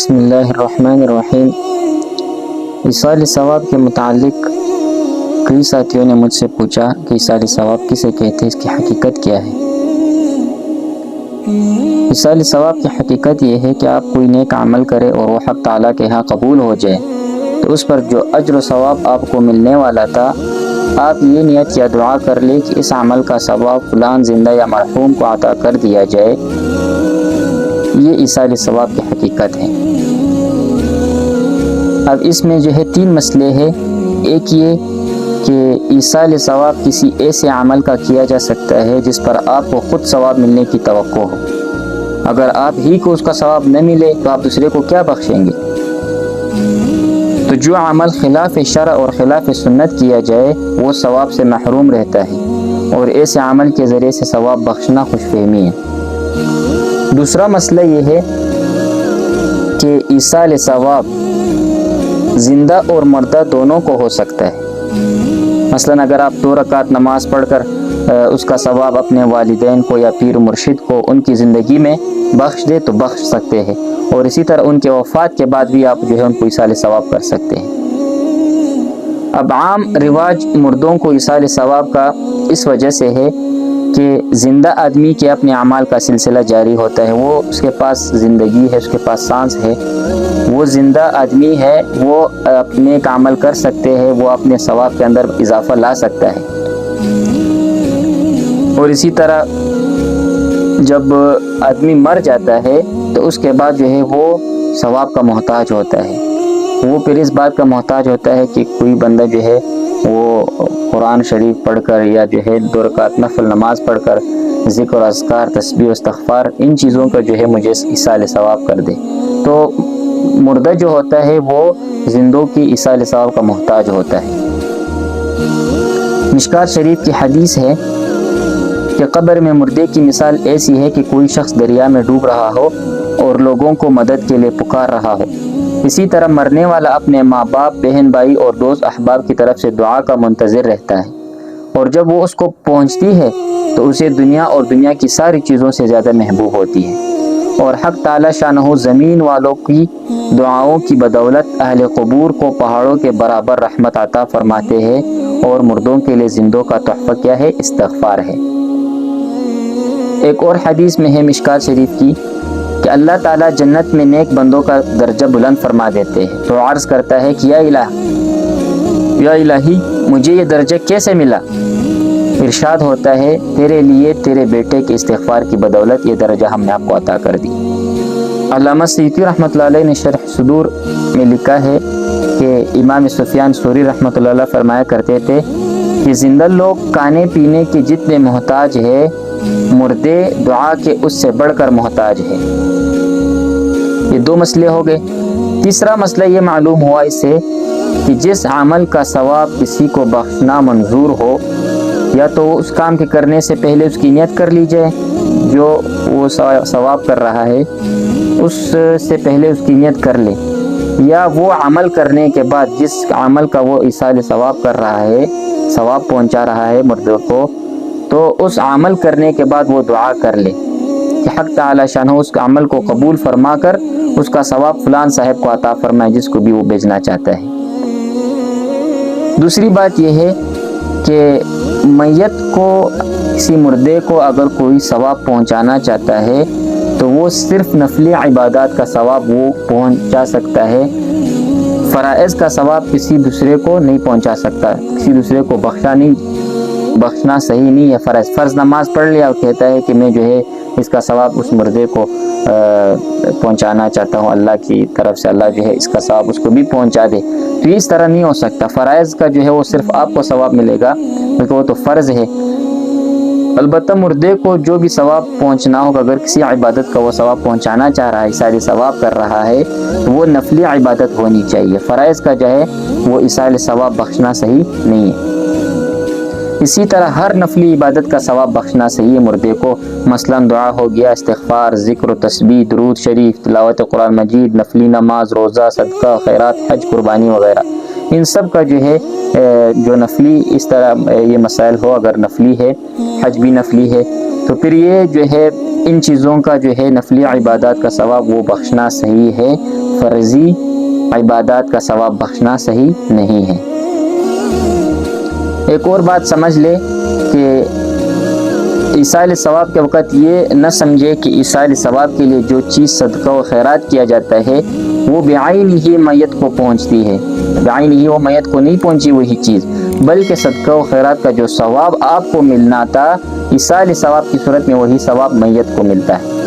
بسم اللہ الرحمن الرحیم۔ ایصال ثواب کے متعلق کئی ساتھیوں نے مجھ سے پوچھا کہ ایصال ثواب کسے کہتے ہیں، اس کی حقیقت کیا ہے۔ ایصال ثواب کی حقیقت یہ ہے کہ آپ کوئی نیک عمل کرے اور وہ حق تعالیٰ کے ہاں قبول ہو جائے تو اس پر جو اجر و ثواب آپ کو ملنے والا تھا، آپ یہ نیت یا دعا کر لیں کہ اس عمل کا ثواب فلان زندہ یا مرحوم کو عطا کر دیا جائے۔ یہ ایصال ثواب کی حقیقت ہے۔ اب اس میں جو ہے 3 مسئلے ہیں۔ ایک یہ کہ ایصال ثواب کسی ایسے عمل کا کیا جا سکتا ہے جس پر آپ کو خود ثواب ملنے کی توقع ہو۔ اگر آپ ہی کو اس کا ثواب نہ ملے تو آپ دوسرے کو کیا بخشیں گے؟ تو جو عمل خلاف شرع اور خلاف سنت کیا جائے وہ ثواب سے محروم رہتا ہے، اور ایسے عمل کے ذریعے سے ثواب بخشنا خوش فہمی ہے۔ دوسرا مسئلہ یہ ہے کہ ایصال ثواب زندہ اور مردہ دونوں کو ہو سکتا ہے۔ مثلا اگر آپ 2 رکعت نماز پڑھ کر اس کا ثواب اپنے والدین کو یا پیر مرشد کو ان کی زندگی میں بخش دے تو بخش سکتے ہیں، اور اسی طرح ان کے وفات کے بعد بھی آپ جو ہے ان کو ایصال ثواب کر سکتے ہیں۔ اب عام رواج مردوں کو ایصال ثواب کا اس وجہ سے ہے کہ زندہ آدمی کے اپنے اعمال کا سلسلہ جاری ہوتا ہے، وہ اس کے پاس زندگی ہے، اس کے پاس سانس ہے، وہ زندہ آدمی ہے، وہ اپنے کا عمل کر سکتے ہیں، وہ اپنے ثواب کے اندر اضافہ لا سکتا ہے۔ اور اسی طرح جب آدمی مر جاتا ہے تو اس کے بعد جو ہے وہ ثواب کا محتاج ہوتا ہے۔ وہ پھر اس بات کا محتاج ہوتا ہے کہ کوئی بندہ جو ہے وہ قرآن شریف پڑھ کر یا جو ہے 2 رکعت نفل نماز پڑھ کر ذکر و اذکار، تسبیح و استغفار، ان چیزوں کا جو ہے مجھے ایصال ثواب کر دے۔ تو مردہ جو ہوتا ہے وہ زندوں کی ایصال ثواب کا محتاج ہوتا ہے۔ مشکوٰۃ شریف کی حدیث ہے کہ قبر میں مردے کی مثال ایسی ہے کہ کوئی شخص دریا میں ڈوب رہا ہو اور لوگوں کو مدد کے لیے پکار رہا ہو۔ اسی طرح مرنے والا اپنے ماں باپ، بہن بھائی اور دوست احباب کی طرف سے دعا کا منتظر رہتا ہے، اور جب وہ اس کو پہنچتی ہے تو اسے دنیا اور دنیا کی ساری چیزوں سے زیادہ محبوب ہوتی ہے۔ اور حق تعالی شانہ زمین والوں کی دعاؤں کی بدولت اہل قبور کو پہاڑوں کے برابر رحمت عطا فرماتے ہیں، اور مردوں کے لیے زندوں کا تحفہ کیا ہے؟ استغفار ہے۔ ایک اور حدیث میں ہے مشکوٰۃ شریف کی کہ اللہ تعالیٰ جنت میں نیک بندوں کا درجہ بلند فرما دیتے ہیں، تو عرض کرتا ہے کہ یا الہی مجھے یہ درجہ کیسے ملا؟ ارشاد ہوتا ہے تیرے لیے تیرے بیٹے کے استغفار کی بدولت یہ درجہ ہم نے آپ کو عطا کر دی۔ علامہ سیوطی رحمۃ اللہ علیہ نے شرح صدور میں لکھا ہے کہ امام سفیان ثوری رحمۃ اللہ علیہ فرمایا کرتے تھے کہ زندہ لوگ کھانے پینے کے جتنے محتاج ہے، مردے دعا کے اس سے بڑھ کر محتاج ہے۔ یہ 2 مسئلے ہو گئے۔ تیسرا مسئلہ یہ معلوم ہوا اس سے کہ جس عمل کا ثواب کسی کو بخشنا منظور ہو، یا تو اس کام کے کرنے سے پہلے اس کی نیت کر لی جائے، جو وہ ثواب کر رہا ہے اس سے پہلے اس کی نیت کر لے، یا وہ عمل کرنے کے بعد جس عمل کا وہ ایصال ثواب کر رہا ہے، ثواب پہنچا رہا ہے مردوں کو، تو اس عمل کرنے کے بعد وہ دعا کر لے کہ حق تعالی شانہ اس کا عمل کو قبول فرما کر اس کا ثواب فلان صاحب کو عطا فرمائے جس کو بھی وہ بھیجنا چاہتا ہے۔ دوسری بات یہ ہے کہ میت کو، کسی مردے کو اگر کوئی ثواب پہنچانا چاہتا ہے تو وہ صرف نفلی عبادات کا ثواب وہ پہنچا سکتا ہے، فرائض کا ثواب کسی دوسرے کو نہیں پہنچا سکتا، کسی دوسرے کو بخشنا صحیح نہیں ہے۔ فرض نماز پڑھ لیا اور کہتا ہے کہ میں جو ہے اس کا ثواب اس مردے کو پہنچانا چاہتا ہوں، اللہ کی طرف سے اللہ جو ہے اس کا ثواب اس کو بھی پہنچا دے، تو اس طرح نہیں ہو سکتا۔ فرائض کا جو ہے وہ صرف آپ کو ثواب ملے گا کیونکہ وہ تو فرض ہے۔ البتہ مردے کو جو بھی ثواب پہنچنا ہوگا، اگر کسی عبادت کا وہ ثواب پہنچانا چاہ رہا ہے، ایصال ثواب کر رہا ہے، تو وہ نفلی عبادت ہونی چاہیے۔ فرائض کا جو ہے وہ ایصال ثواب بخشنا صحیح نہیں ہے۔ اسی طرح ہر نفلی عبادت کا ثواب بخشنا صحیح ہے مردے کو، مثلا دعا ہو گیا، استغفار، ذکر و تسبیح، درود شریف، تلاوت قرآن مجید، نفلی نماز، روزہ، صدقہ، خیرات، حج، قربانی وغیرہ، ان سب کا جو ہے جو نفلی اس طرح یہ مسائل ہو، اگر نفلی ہے، حج بھی نفلی ہے، تو پھر یہ جو ہے ان چیزوں کا جو ہے نفلی عبادات کا ثواب وہ بخشنا صحیح ہے، فرضی عبادات کا ثواب بخشنا صحیح نہیں ہے۔ ایک اور بات سمجھ لے کہ ایصال ثواب کے وقت یہ نہ سمجھے کہ ایصال ثواب کے لیے جو چیز صدقہ و خیرات کیا جاتا ہے وہ بعین ہی میت کو پہنچتی ہے، بعین ہی وہ میت کو نہیں پہنچی وہی چیز، بلکہ صدقہ و خیرات کا جو ثواب آپ کو ملنا تھا ایصال ثواب کی صورت میں وہی ثواب میت کو ملتا ہے۔